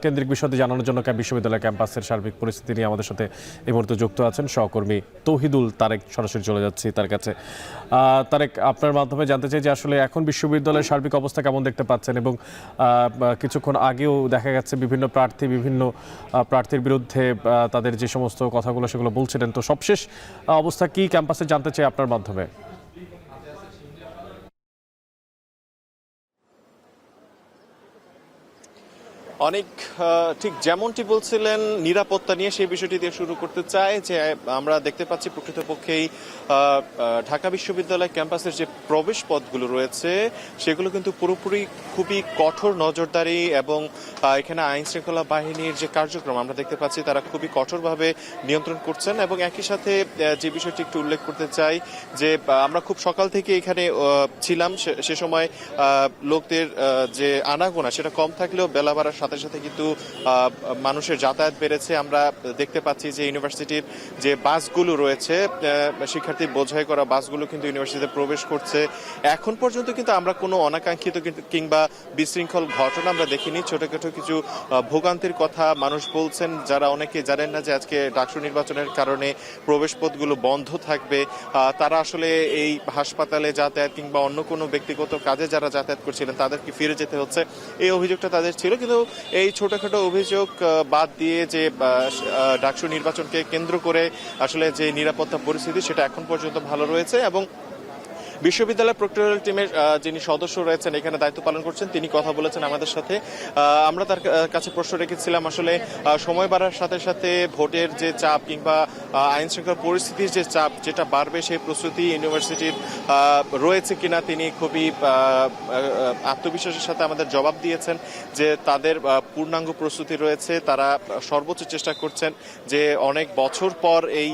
কেন্দ্রিক বিষয়টি জানানোর জন্য বিশ্ববিদ্যালয় ক্যাম্পাসের সার্বিক পরিস্থিতি নিয়ে আমাদের সাথে এই মুহূর্তে যুক্ত আছেন সহকর্মী তৌহিদুল তারেক। সরাসরি চলে যাচ্ছি তার কাছে। তারেক, আপনার মাধ্যমে জানতে চাই যে আসলে এখন বিশ্ববিদ্যালয়ের সার্বিক অবস্থা কেমন দেখতে পাচ্ছেন, এবং কিছুক্ষণ আগেও দেখা গেছে বিভিন্ন প্রার্থীর বিরুদ্ধে তাদের যে সমস্ত কথাগুলো সেগুলো বলছিলেন, তো সবশেষ অবস্থা কি ক্যাম্পাসে জানতে চাই আপনার মাধ্যমে। অনেক ঠিক যেমনটি বলছিলেন নিরাপত্তা নিয়ে সেই বিষয়টি দিয়ে শুরু করতে চাই যে আমরা দেখতে পাচ্ছি প্রকৃতপক্ষেই ঢাকা বিশ্ববিদ্যালয় ক্যাম্পাসের যে প্রবেশ পথগুলো রয়েছে সেগুলো কিন্তু পুরোপুরি খুবই কঠোর নজরদারি, এবং এখানে আইন শৃঙ্খলা বাহিনীর যে কার্যক্রম আমরা দেখতে পাচ্ছি তারা খুবই কঠোরভাবে নিয়ন্ত্রণ করছেন। এবং একই সাথে যে বিষয়টি একটু উল্লেখ করতে চাই যে আমরা খুব সকাল থেকে এখানে ছিলাম, সে সময় লোকদের যে আনাগোনা সেটা কম থাকলেও বেলা বাড়ার সাথে সাথে কিন্তু মানুষের যাতায়াত বেড়েছে। আমরা দেখতে পাচ্ছি যে ইউনিভার্সিটির যে বাসগুলো রয়েছে, শিক্ষার্থী বোঝাই করা বাসগুলো কিন্তু ইউনিভার্সিটিতে প্রবেশ করছে। এখন পর্যন্ত কিন্তু আমরা কোনো অনাকাঙ্ক্ষিত কিংবা বিশৃঙ্খল ঘটনা আমরা দেখিনি। ছোটখাটো কিছু ভোগান্তির কথা মানুষ বলছেন, যারা অনেকে জানেন না যে আজকে ডাকসু নির্বাচনের কারণে প্রবেশপথগুলো বন্ধ থাকবে। তারা আসলে এই হাসপাতালে যাতায়াত কিংবা অন্য কোনো ব্যক্তিগত কাজে যারা যাতায়াত করছিলেন তাদেরকে ফিরে যেতে হচ্ছে, এই অভিযোগটা তাদের ছিল। কিন্তু এই ছোটখাটো অভিযোগ বাদ দিয়ে যে ডাকসু নির্বাচনকে কেন্দ্র করে আসলে যে নিরাপত্তা পরিস্থিতি সেটা এখন পর্যন্ত ভালো রয়েছে। এবং বিশ্ববিদ্যালয় প্রক্টরিয়াল টিমের যিনি সদস্য রয়েছেন এখানে দায়িত্ব পালন করছেন তিনি কথা বলেছেন আমাদের সাথে। আমরা তার কাছে প্রশ্ন রেখেছিলাম আসলে সময় বাড়ার সাথে সাথে ভোটের যে চাপ কিংবা আইন শৃঙ্খলা পরিস্থিতির যে চাপ যেটা বাড়বে সেই প্রস্তুতি ইউনিভার্সিটির রয়েছে কিনা। তিনি খুবই আত্মবিশ্বাসের সাথে আমাদের জবাব দিয়েছেন যে তাদের পূর্ণাঙ্গ প্রস্তুতি রয়েছে। তারা সর্বোচ্চ চেষ্টা করছেন যে অনেক বছর পর এই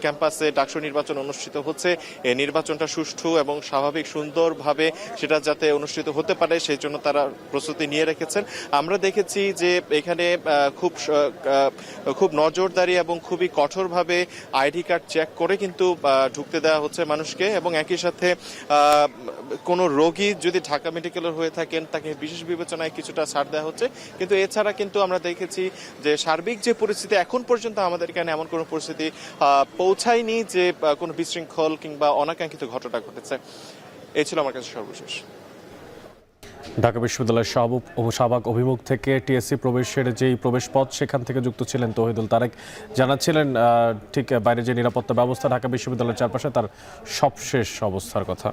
ক্যাম্পাসে ডাকসু নির্বাচন অনুষ্ঠিত হচ্ছে, এই নির্বাচনটা সুষ্ঠু এবং স্বাভাবিক সুন্দরভাবে সেটা যাতে অনুষ্ঠিত হতে পারে সেই জন্য তারা প্রস্তুতি নিয়ে রেখেছেন। আমরা দেখেছি যে এখানে খুব নজরদারি এবং খুবই কঠোরভাবে আইডি কার্ড চেক করে কিন্তু ঢুকতে দেওয়া হচ্ছে মানুষকে। এবং একই সাথে কোনো রোগী যদি ঢাকা মেডিকেলের হয়ে থাকেন তাকে বিশেষ বিবেচনায় কিছুটা ছাড় দেওয়া হচ্ছে। কিন্তু এছাড়া কিন্তু আমরা দেখেছি যে সার্বিক যে পরিস্থিতি এখন পর্যন্ত আমাদের এখানে এমন কোনো পরিস্থিতি পৌঁছায়নি যে কোনো বিশৃঙ্খল কিংবা অনাকাঙ্ক্ষিত ঘটনা ঘটেছে। এই ছিল আমার কাছে সর্বশেষ। ঢাকা বিশ্ববিদ্যালয়ের শাহবাগ অভিমুখ থেকে টিএসসি প্রবেশের যেই প্রবেশ পথ সেখান থেকে যুক্ত ছিলেন তৌহিদুল তারেক। জানাচ্ছিলেন ঠিক বাইরে যে নিরাপত্তা ব্যবস্থা ঢাকা বিশ্ববিদ্যালয়ের চারপাশে তার সবশেষ অবস্থার কথা।